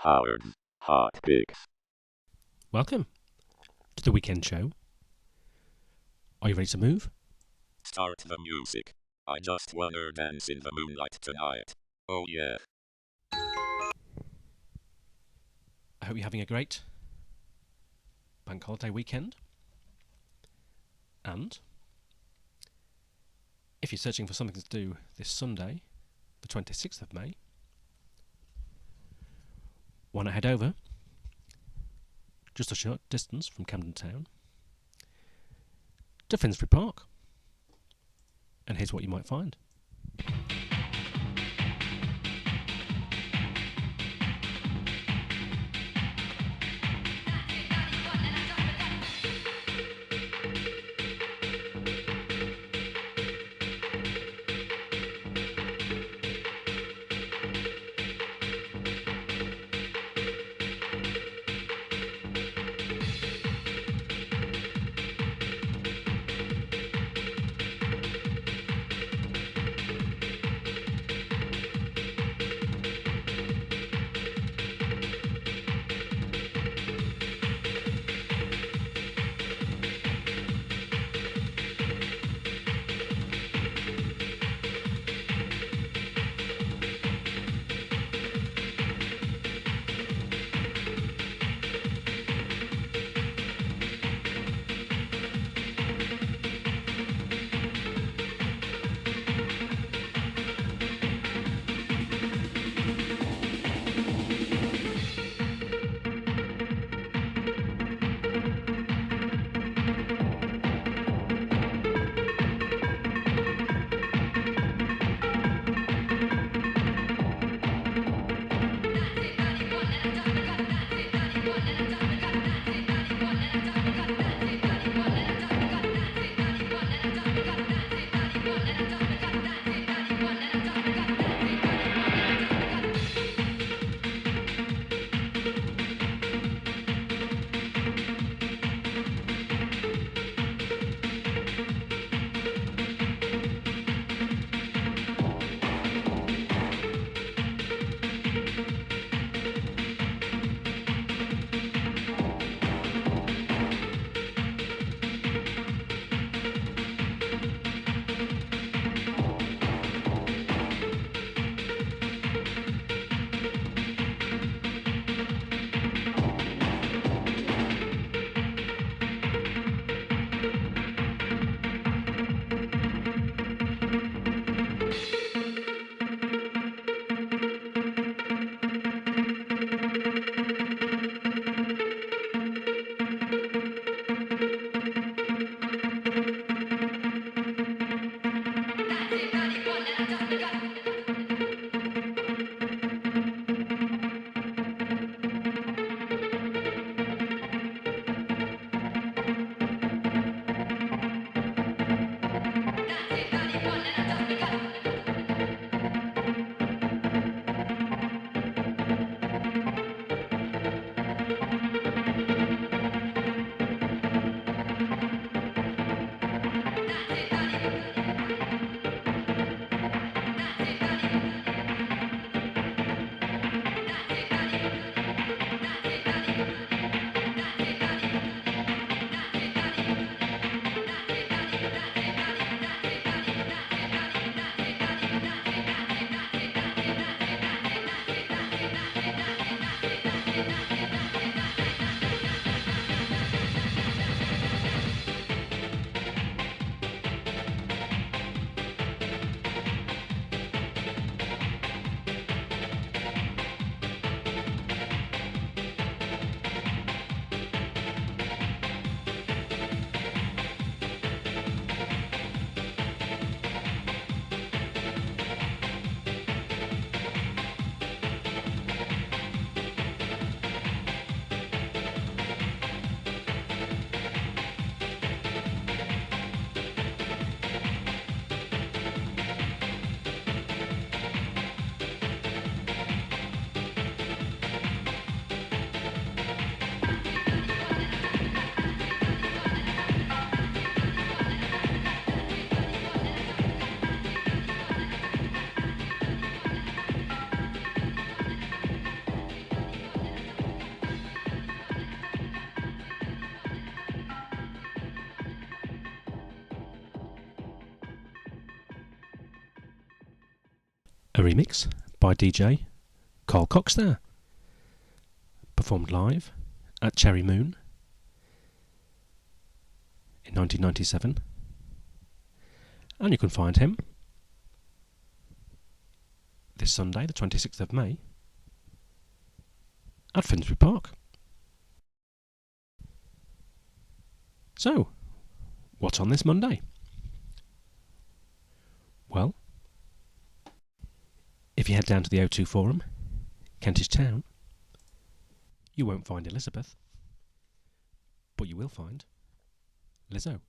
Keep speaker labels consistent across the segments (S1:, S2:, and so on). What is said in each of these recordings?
S1: Howard's Hotpicks.
S2: Welcome to the weekend show. Are you ready to move?
S1: Start the music. I just wanna dance in the moonlight tonight. Oh yeah.
S2: I hope you're having a great bank holiday weekend. And if you're searching for something to do this Sunday, the 26th of May, why not head over, just a short distance from Camden town, to Finsbury Park. And here's what you might find. a remix by DJ Carl Cox there, performed live at Cherry Moon in 1997, and you can find him this Sunday, the 26th of May, at Finsbury Park. So, what's on this Monday? Well, if you head down to the O2 Forum, Kentish Town, you won't find Elizabeth, but you will find Lizzo.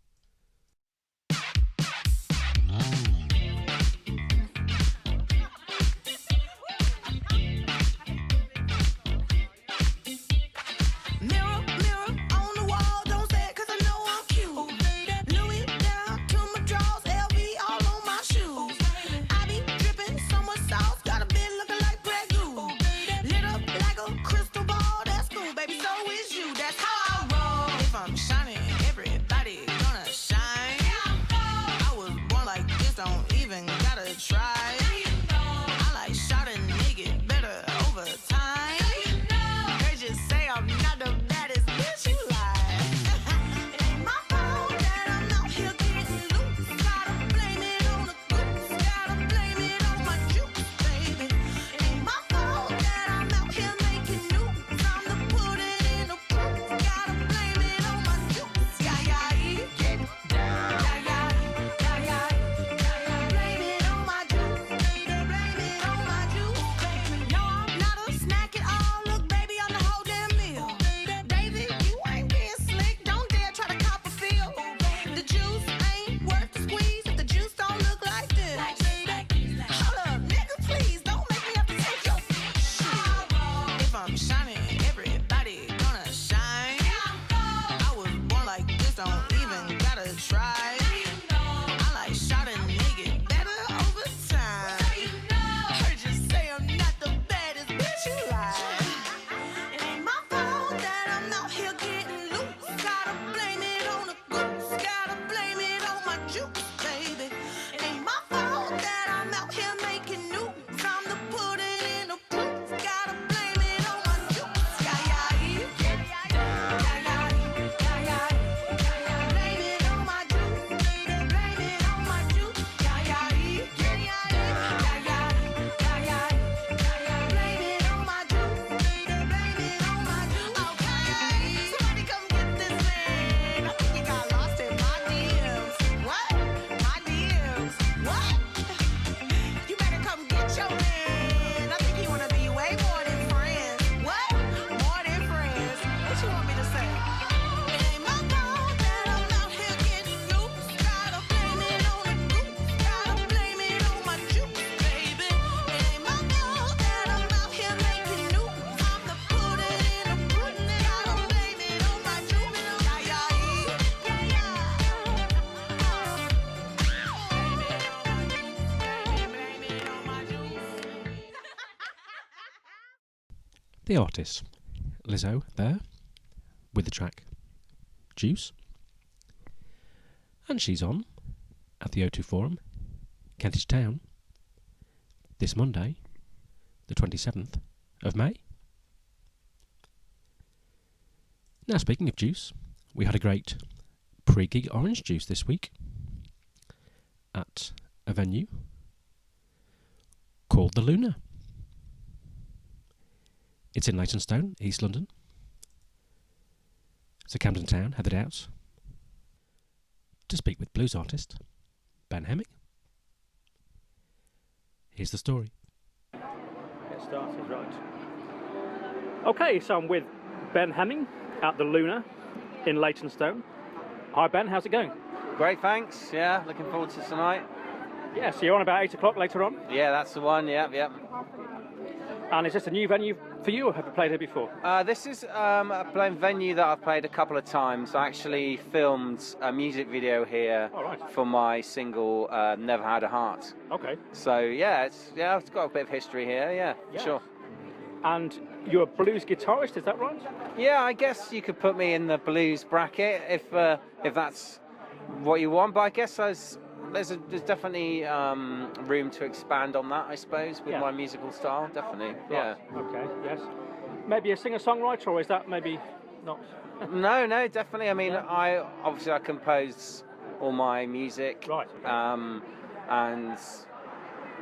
S2: The artist, Lizzo, there, with the track Juice. And she's on at the O2 Forum, Kentish Town, this Monday, the 27th of May. Now, speaking of juice, we had a great pre-gig orange juice this week at a venue called the Luna. It's in Leytonstone, East London. So Camden Town headed out to speak with blues artist Ben Hemming. Here's the story.
S3: Get started, right. Okay, so I'm with Ben Hemming at the Luna in Leytonstone. Hi Ben, how's it going?
S4: Great, thanks. Yeah, looking forward to tonight.
S3: Yeah, so you're on about 8 o'clock later on?
S4: Yeah, that's the one, yep.
S3: And is this a new venue for you, or have you played here before?
S4: This is a playing venue that I've played a couple of times. I actually filmed a music video here for my single Never Had a Heart.
S3: Okay.
S4: So it's got a bit of history here, for sure.
S3: And you're a blues guitarist, is that right?
S4: Yeah, I guess you could put me in the blues bracket if that's what you want, but I guess there's there's definitely room to expand on that, I suppose, with my musical style. Definitely,
S3: Right. Okay. Yes. Maybe a singer-songwriter, or is that maybe not?
S4: No, definitely. I mean, I compose all my music.
S3: Right. Okay.
S4: And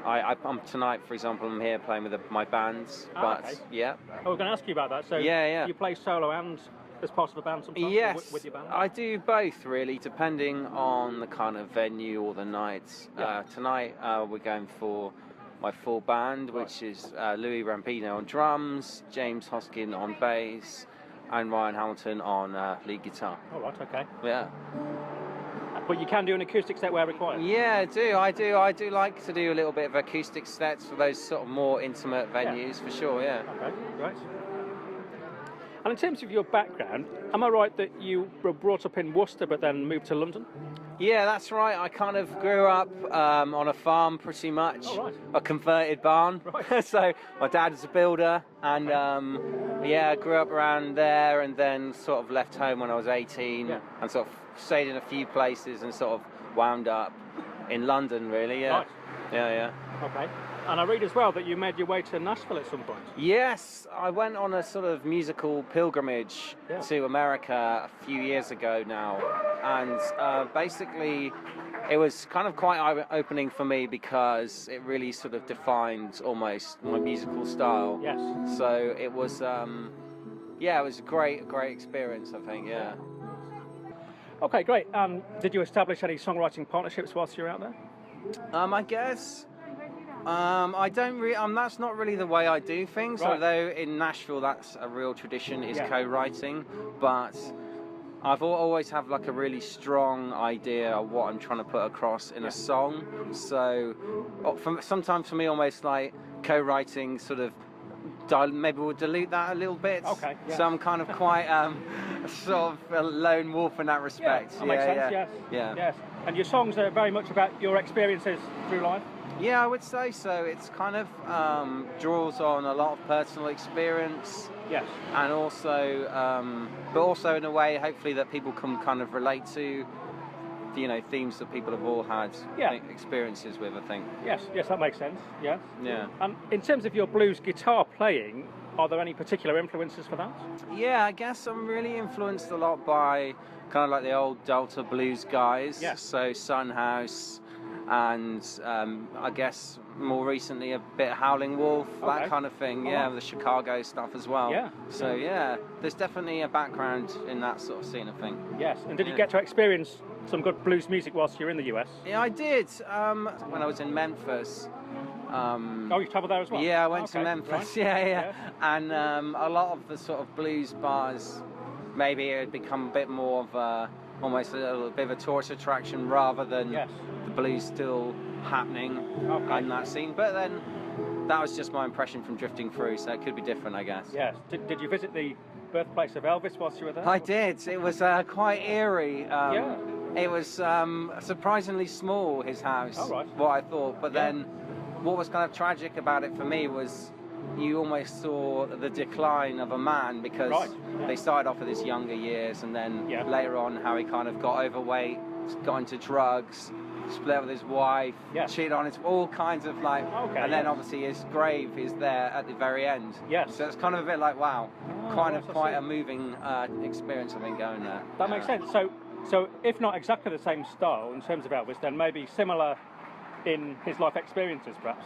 S4: I'm tonight, for example, I'm here playing with my bands. But
S3: okay.
S4: yeah.
S3: I was going to ask you about that. So you play solo and as part of a band sometimes?
S4: Yes,
S3: with your band?
S4: I do both really, depending on the kind of venue or the night. Tonight we're going for my full band, which is Louis Rampino on drums, James Hoskin on bass, and Ryan Hamilton on lead guitar.
S3: Oh, right, okay.
S4: Yeah.
S3: But you can do an acoustic set where required?
S4: Yeah, I do. I do like to do a little bit of acoustic sets for those sort of more intimate venues, for sure, yeah.
S3: Okay, great. And in terms of your background, am I right that you were brought up in Worcester but then moved to London?
S4: Yeah, that's right. I kind of grew up on a farm pretty much, a converted barn.
S3: Right.
S4: So my dad was a builder, and I grew up around there, and then sort of left home when I was 18 and sort of stayed in a few places and sort of wound up in London, really, yeah.
S3: Right.
S4: Yeah.
S3: Okay. And I read as well that you made your way to Nashville at some point.
S4: Yes, I went on a sort of musical pilgrimage to America a few years ago now, and basically it was kind of quite eye-opening for me because it really sort of defined almost my musical style.
S3: Yes.
S4: So it was, it was a great experience, I think, yeah.
S3: Okay, great. Did you establish any songwriting partnerships whilst you were out there?
S4: I guess. I don't really. That's not really the way I do things.
S3: Right.
S4: Although in Nashville, that's a real tradition, is co-writing. But I've always have like a really strong idea of what I'm trying to put across in a song. So, sometimes for me, almost like co-writing sort of. Maybe we'll dilute that a little bit.
S3: Okay. Yeah.
S4: So I'm kind of quite sort of a lone wolf in that respect.
S3: Yeah, that makes sense. Yes.
S4: Yeah.
S3: Yes. And your songs are very much about your experiences through life.
S4: Yeah, I would say so. It's kind of draws on a lot of personal experience.
S3: Yes.
S4: And also, but also in a way, hopefully, that people can kind of relate to, themes that people have all had experiences with, I think.
S3: Yes, that makes sense. Yeah.
S4: Yeah.
S3: And in terms of your blues guitar playing, are there any particular influences for that?
S4: Yeah, I guess I'm really influenced a lot by kind of like the old Delta blues guys.
S3: Yes.
S4: So Sunhouse, and I guess more recently a bit of Howling Wolf, that kind of thing. Yeah, the Chicago stuff as well.
S3: Yeah.
S4: So there's definitely a background in that sort of scene, I think.
S3: Yes. And did you get to experience some good blues music whilst you were in the US?
S4: Yeah, I did. When I was in Memphis.
S3: You travelled there as well?
S4: Yeah, I went to Memphis.
S3: Right.
S4: Yeah. And a lot of the sort of blues bars, maybe it had become a bit more of almost a little bit of a tourist attraction rather than the blues still happening in that scene. But then that was just my impression from drifting through, so it could be different, I guess.
S3: Yes. Did you visit the birthplace of Elvis whilst you were there?
S4: I did. It was quite eerie. It was surprisingly small, his house, what I thought. But then what was kind of tragic about it for me was you almost saw the decline of a man, because they started off with his younger years, and then later on how he kind of got overweight, got into drugs, split up with his wife, cheated on his, all kinds of like, and then obviously his grave is there at the very end.
S3: Yes.
S4: So it's kind of a bit like, wow, quite a moving experience, I think, going there.
S3: That makes sense. So if not exactly the same style in terms of Elvis, then maybe similar in his life experiences, perhaps.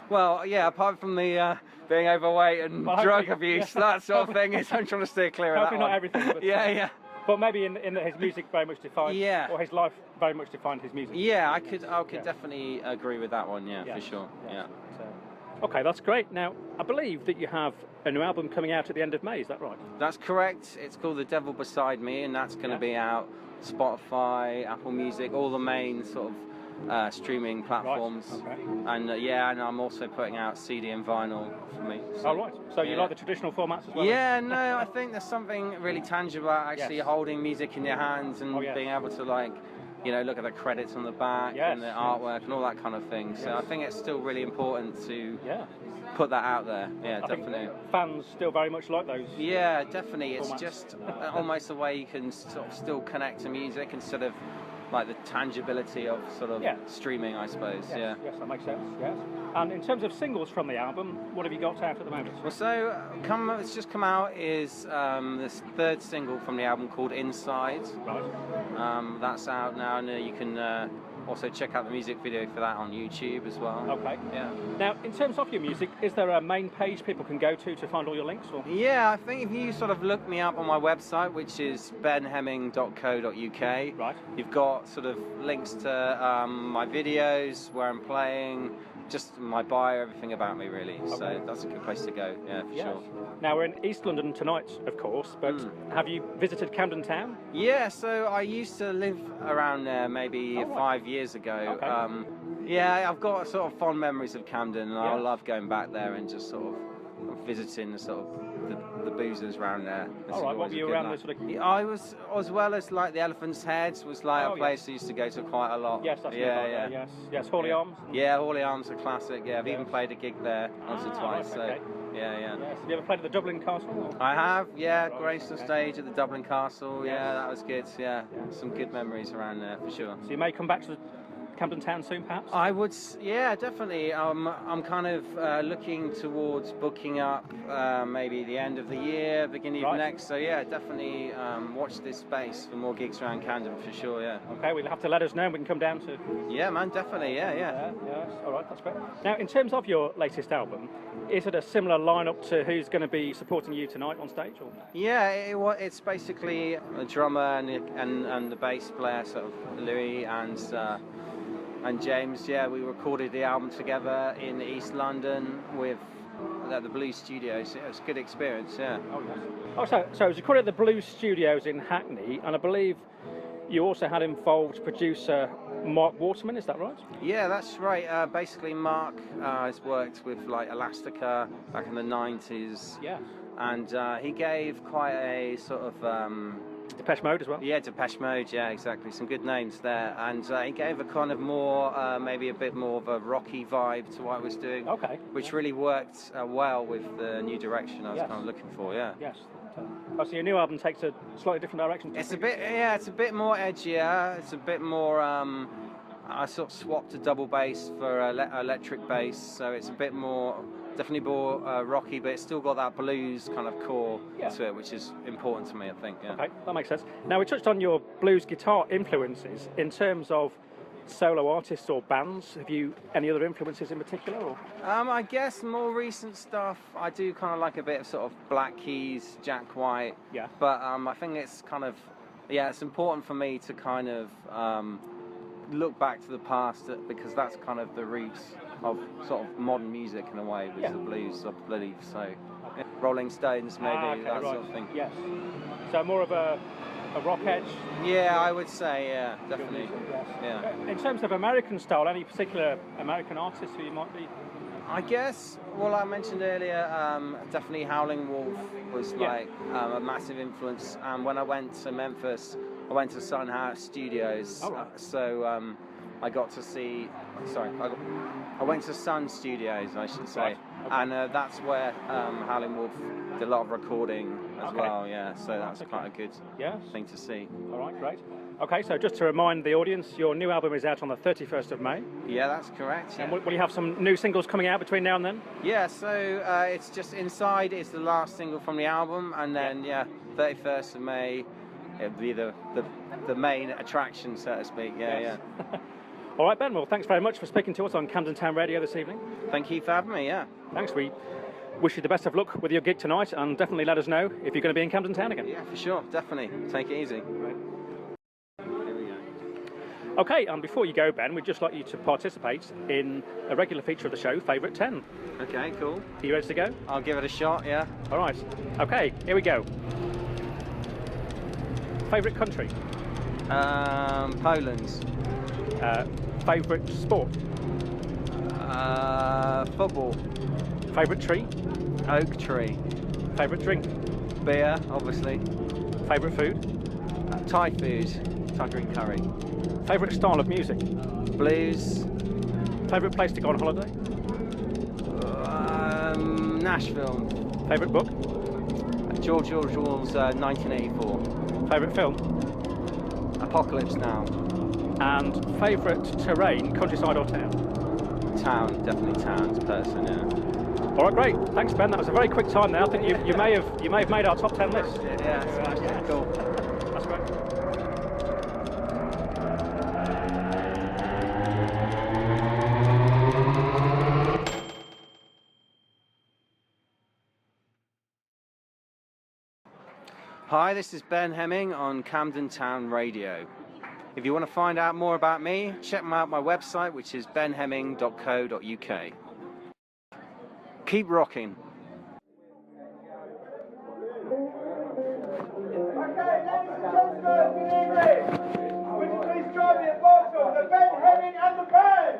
S4: Well, yeah, apart from the being overweight and drug abuse, that sort of thing, I'm trying to steer clear of that one.
S3: Not everything, but but maybe in that his music very much defined, or his life very much defined his music.
S4: Yeah, I could definitely agree with that one. For sure. Yeah.
S3: Okay, that's great. Now, I believe that you have a new album coming out at the end of May. Is that right?
S4: That's correct. It's called The Devil Beside Me, and that's going to be out Spotify, Apple Music, all the main sort of streaming platforms.
S3: Right. Okay.
S4: And and I'm also putting out CD and vinyl for me. So,
S3: So you like the traditional formats as well?
S4: Yeah, no, I think there's something really tangible about actually holding music in your hands and being able to look at the credits on the back and the artwork and all that kind of thing. So I think it's still really important to put that out there. Yeah,
S3: I
S4: definitely.
S3: Think fans still very much like those.
S4: Yeah, definitely. It's
S3: formats.
S4: just almost a way you can sort of still connect to music instead of like the tangibility of sort of streaming, I suppose.
S3: Yes, yes, that makes sense. Yes. And in terms of singles from the album, what have you got out at the moment?
S4: Well, so it's just come out is this third single from the album called Inside.
S3: Right.
S4: That's out now, and you can also check out the music video for that on YouTube as well.
S3: Okay.
S4: Yeah.
S3: Now, in terms of your music, is there a main page people can go to find all your links? Or?
S4: Yeah, I think if you sort of look me up on my website, which is benhemming.co.uk,
S3: right,
S4: you've got sort of links to my videos, where I'm playing, just my bio, everything about me really. Okay. So that's a good place to go, yeah, for sure.
S3: Now we're in East London tonight, of course, but have you visited Camden Town?
S4: Yeah, so I used to live around there maybe 5 years ago.
S3: Okay.
S4: Yeah, I've got sort of fond memories of Camden, and I love going back there and just sort of visiting the sort of the boozers around there.
S3: All right, what were you around the sort of...
S4: I was, as well as like the Elephant's Head was like a place I used to go to quite a lot.
S3: Yes, that's yes, Hawley Arms.
S4: Yeah, Hawley Arms are classic. Yeah, I've even played a gig there once or twice.
S3: Right, okay.
S4: Yeah.
S3: Yes. Have you ever played at the Dublin Castle? Or?
S4: I have, yeah. Graced on stage at the Dublin Castle. Yes. Yeah, that was good. Yeah, some good memories around there for sure.
S3: So you may come back to the Camden Town soon, perhaps?
S4: I would, yeah, definitely. I'm kind of looking towards booking up maybe the end of the year, beginning of next. So yeah, definitely watch this space for more gigs around Camden for sure. Yeah.
S3: Okay, we'll have to let us know. We can come down to.
S4: Yeah, man, definitely. Yeah.
S3: Yes. All right, that's great. Now, in terms of your latest album, is it a similar lineup to who's going to be supporting you tonight on stage? Or?
S4: Yeah, it's basically a drummer and the bass player, sort of Louis and James. Yeah, we recorded the album together in East London with at the Blue Studios. It was a good experience. Yeah.
S3: Oh yes. Oh, so it was recorded at the Blue Studios in Hackney, and I believe you also had involved producer Mark Waterman. Is that right?
S4: Yeah, that's right. Basically, Mark has worked with like Elastica back in the 90s.
S3: Yeah.
S4: And he gave quite a sort of
S3: Depeche Mode as well?
S4: Yeah, Depeche Mode, yeah, exactly. Some good names there. And he gave a kind of more, maybe a bit more of a rocky vibe to what I was doing.
S3: Okay.
S4: Which really worked well with the new direction I was kind of looking for, yeah.
S3: Yes. So your new album takes a slightly different direction?
S4: It's a bit more edgier. It's a bit more, I sort of swapped a double bass for electric bass, so it's a bit more... Definitely more rocky, but it's still got that blues kind of core to it, which is important to me, I think. Yeah.
S3: Okay, that makes sense. Now, we touched on your blues guitar influences. In terms of solo artists or bands, have you any other influences in particular? Or?
S4: I guess more recent stuff, I do kind of like a bit of sort of Black Keys, Jack White.
S3: Yeah.
S4: But I think it's kind of, it's important for me to kind of look back to the past because that's kind of the roots of sort of modern music in a way, with the blues, I believe. So, Rolling Stones, maybe that sort of thing.
S3: Yes. So more of a rock edge.
S4: Yeah, I would say, definitely.
S3: Music, yes.
S4: Yeah.
S3: In terms of American style, any particular American artists who you might be?
S4: I guess, well, I mentioned earlier, definitely Howling Wolf was like a massive influence. And when I went to Memphis, I went to Sun House Studios.
S3: Oh, right.
S4: So I got to see. I went to Sun Studios, I should say, and that's where Howling Wolf did a lot of recording as well. Yeah, so that's quite a good thing to see.
S3: All right, great. Okay, so just to remind the audience, your new album is out on the 31st of May.
S4: Yeah, that's correct. Yeah.
S3: And will you have some new singles coming out between now and then?
S4: Yeah, so it's just Inside is the last single from the album, and then 31st of May, it'll be the main attraction, so to speak. Yeah.
S3: All right, Ben, well, thanks very much for speaking to us on Camden Town Radio this evening.
S4: Thank you for having me,
S3: Thanks. We wish you the best of luck with your gig tonight, and definitely let us know if you're going to be in Camden Town again.
S4: Yeah, for sure, definitely. Take it easy.
S3: Right. Here we go. Okay, and before you go, Ben, we'd just like you to participate in a regular feature of the show, Favourite 10.
S4: Okay, cool.
S3: Are you ready to go?
S4: I'll give it a shot, yeah.
S3: All right. Okay, here we go. Favourite country?
S4: Poland.
S3: Favourite sport?
S4: Football.
S3: Favourite tree?
S4: Oak tree.
S3: Favourite drink?
S4: Beer, obviously.
S3: Favourite food?
S4: Thai food. Thai green curry.
S3: Favourite style of music?
S4: Blues.
S3: Favourite place to go on holiday?
S4: Nashville.
S3: Favourite book?
S4: George Orwell's 1984.
S3: Favourite film?
S4: Apocalypse Now.
S3: And favourite terrain, countryside or town?
S4: Town, definitely town, person, yeah.
S3: All right, great. Thanks, Ben. That was a very quick time there. I think you may have made our top 10 list.
S4: Yeah, cool.
S3: That's great.
S4: Hi, this is Ben Hemming on Camden Town Radio. If you want to find out more about me, check out my website, which is benhemming.co.uk. Keep rocking.
S5: Okay, ladies and gentlemen, good evening. Would you please join me at Barton, the Ben Hemming and the band?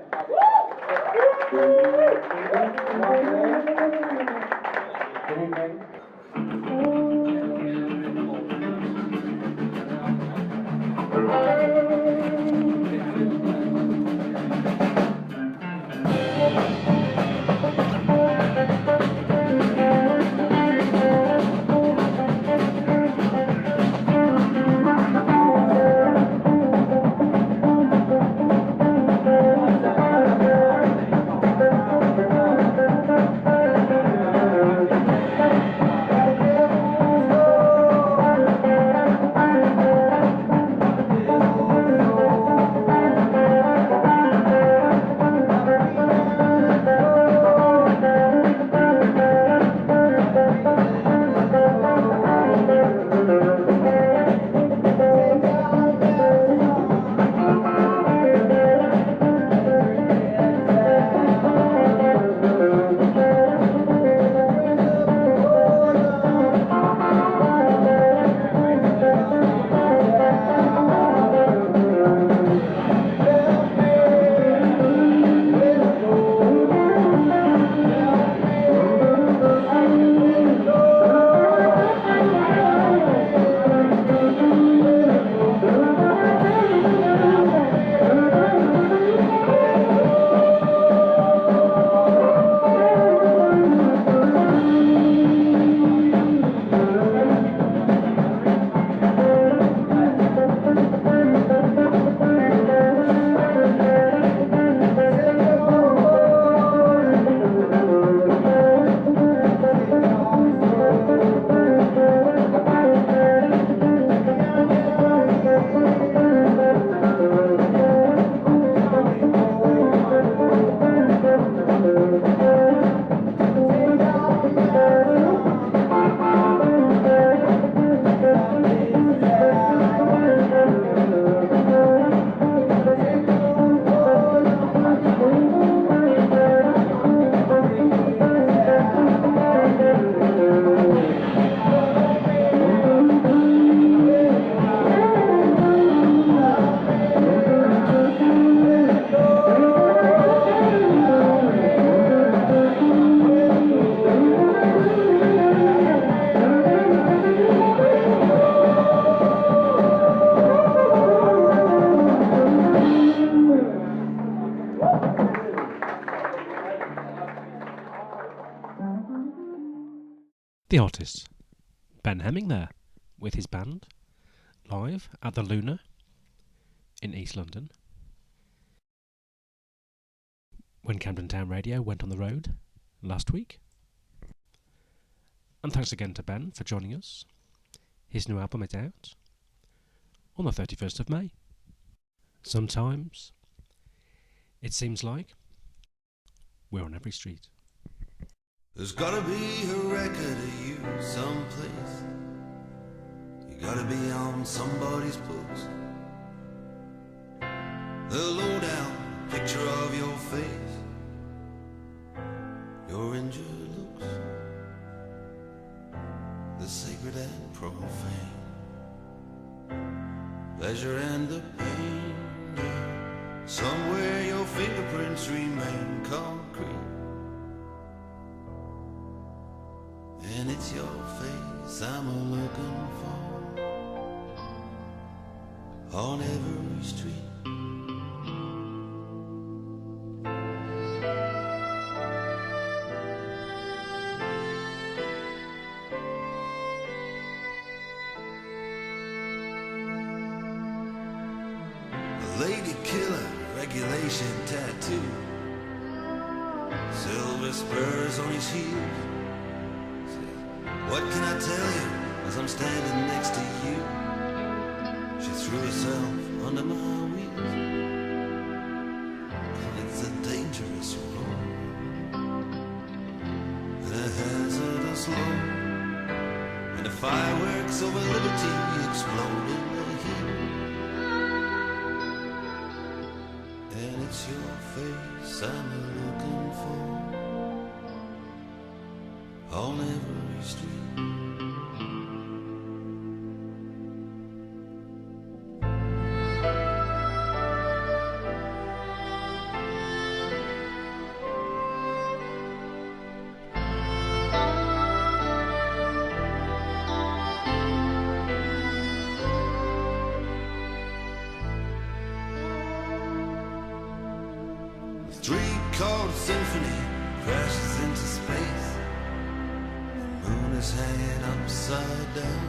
S2: The artist, Ben Hemming there, with his band, live at the Luna in East London, when Camden Town Radio went on the road last week. And thanks again to Ben for joining us. His new album is out on the 31st of May. Sometimes it seems like we're on every street.
S6: There's gotta be a record of you someplace. You gotta be on somebody's books. The low-down picture of your face, your injured looks, the sacred and profane, pleasure and the pain. Somewhere your fingerprints remain concrete. And it's your face I'm a-looking for on every street. lady killer regulation tattoo, silver spurs on his heels. What can I tell you as I'm standing next to you? She threw herself under my wheels. It's a dangerous road and a hazardous load, and the fireworks over liberty explode in the heat. And it's your face I'm looking for on every street. Three-chord symphony crashes into space. The moon is hanging upside down.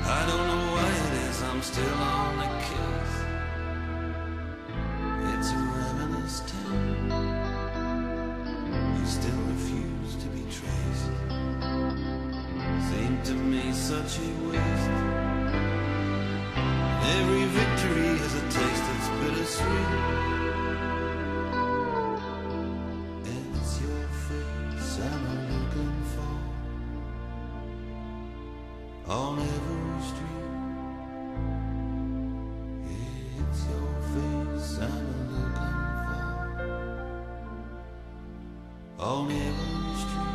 S6: I don't know why it is I'm still on the case. It's a ravenous town. You still refuse to be traced. Seemed to me such a waste. Every victory has a taste that's bittersweet. On every street, it's your face I'm looking for. On every street.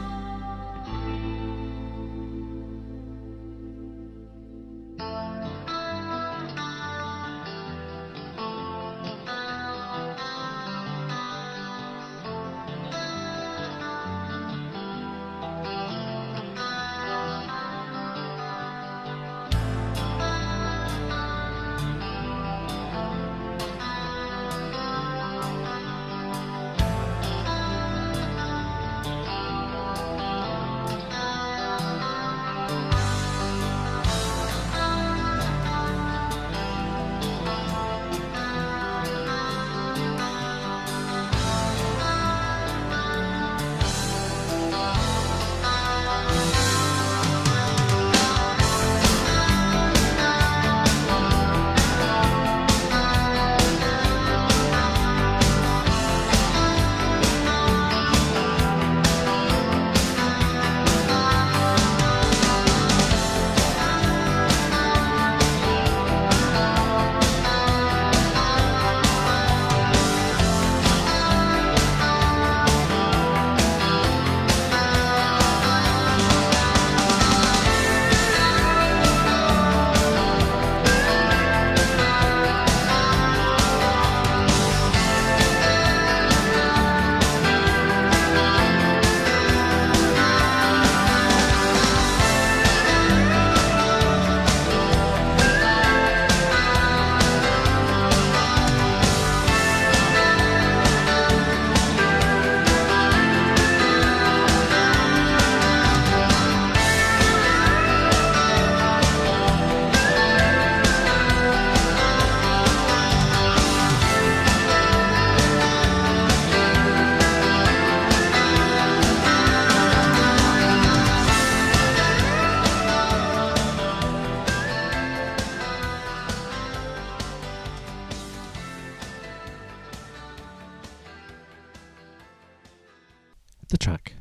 S2: The track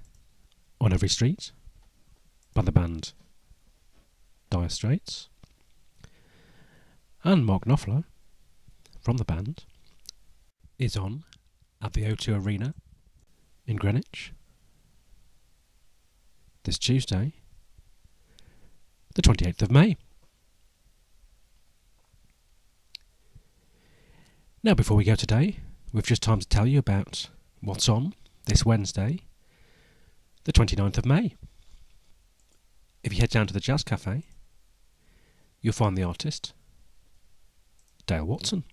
S2: On Every Street by the band Dire Straits, and Mark Knopfler from the band is on at the O2 Arena in Greenwich this Tuesday, the 28th of May. Now, before we go today, we've just time to tell you about what's on this Wednesday, the 29th of May. If you head down to the Jazz Cafe, you'll find the artist, Dale Watson.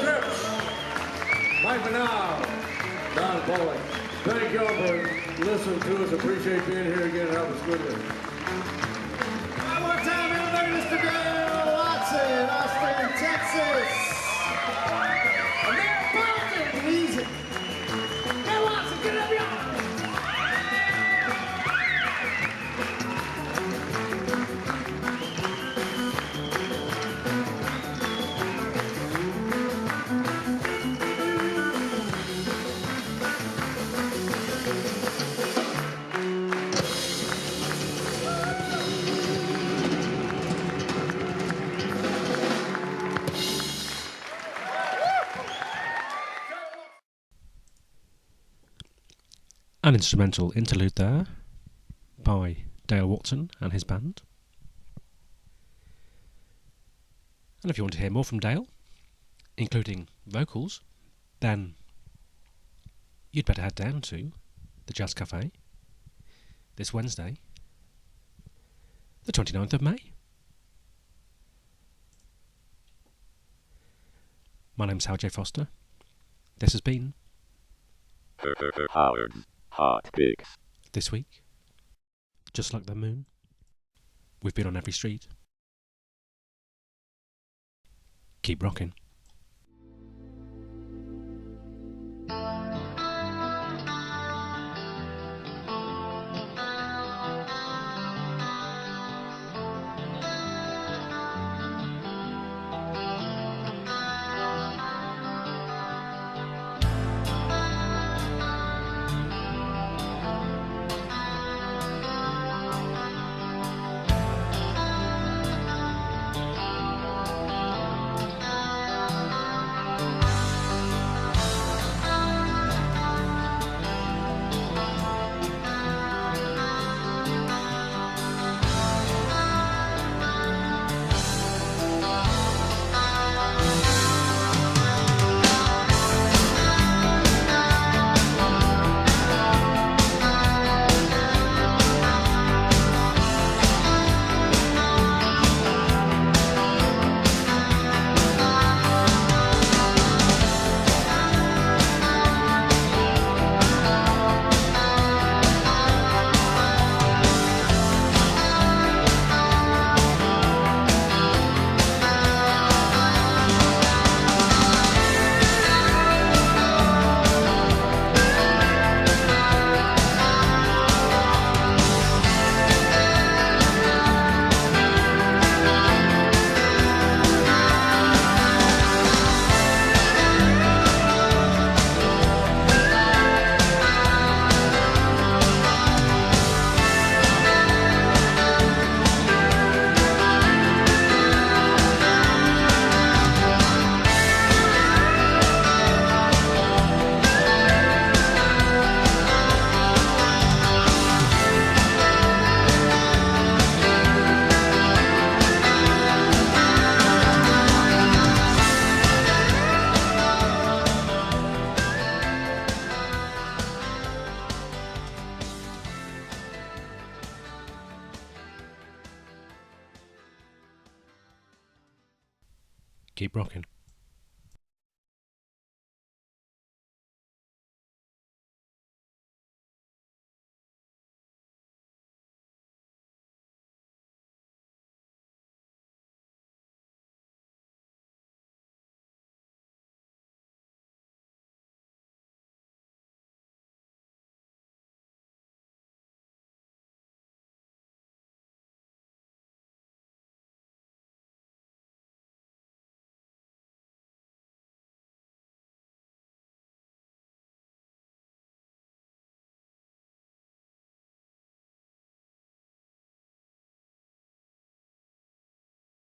S7: trips. Bye for now. Don Pollock. Thank y'all for listening to us. Appreciate being here again. Have a good one.
S5: One more time, everybody, Mr. Dale Watson, Austin, Texas. And they're Boston, easy. Dale Watson, get up, y'all.
S2: An instrumental interlude there by Dale Watson and his band. And if you want to hear more from Dale, including vocals, then you'd better head down to the Jazz Cafe this Wednesday, the 29th of May. My name's Howard J. Foster. This has been
S1: Howard Hotpicks.
S2: This week, just like the moon, we've been on every street. Keep rocking. Keep rocking.